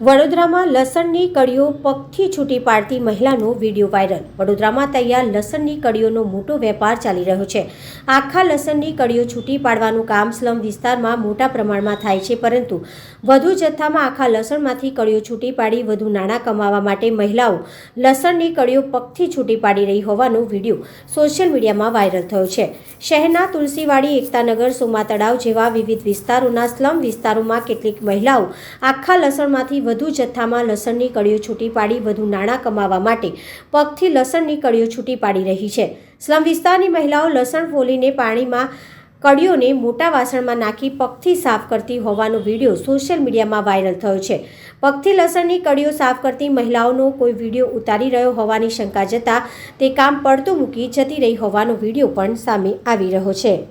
વડોદરામાં લસણની કળીઓ પગથી છૂટી પાડતી મહિલાનો વિડીયો વાયરલ। વડોદરામાં તૈયાર લસણની કળીઓનો મોટો વેપાર ચાલી રહ્યો છે। આખા લસણની કળીઓ છૂટી પાડવાનું કામ સ્લમ વિસ્તારમાં મોટા પ્રમાણમાં થાય છે, પરંતુ વધુ જથ્થામાં આખા લસણમાંથી કળીઓ છૂટી પાડી વધુ નાણાં કમાવા માટે મહિલાઓ લસણની કળીઓ પગથી છૂટી પાડી રહી હોવાનો વિડીયો સોશિયલ મીડિયામાં વાયરલ થયો છે। શહેરના તુલસીવાડી, એકતાનગર, સોમા તળાવ જેવા વિવિધ વિસ્તારોના સ્લમ વિસ્તારોમાં કેટલીક મહિલાઓ આખા લસણમાંથી વધુ જથ્થામાં લસણની કળીઓ છૂટી પાડી વધુ નાણાં કમાવા માટે પગથી લસણની કળીઓ છૂટી પાડી રહી છે। સ્લમ વિસ્તારની મહિલાઓ લસણ ફોલીને પાણીમાં કળીઓને મોટા વાસણમાં નાખી પગથી સાફ કરતી હોવાનો વિડીયો સોશિયલ મીડિયામાં વાયરલ થયો છે। પગથી લસણની કળીઓ સાફ કરતી મહિલાઓનો કોઈ વિડીયો ઉતારી રહ્યો હોવાની શંકા જતાં તે કામ પડતું મૂકી જતી રહી હોવાનો વિડીયો પણ સામે આવી રહ્યો છે।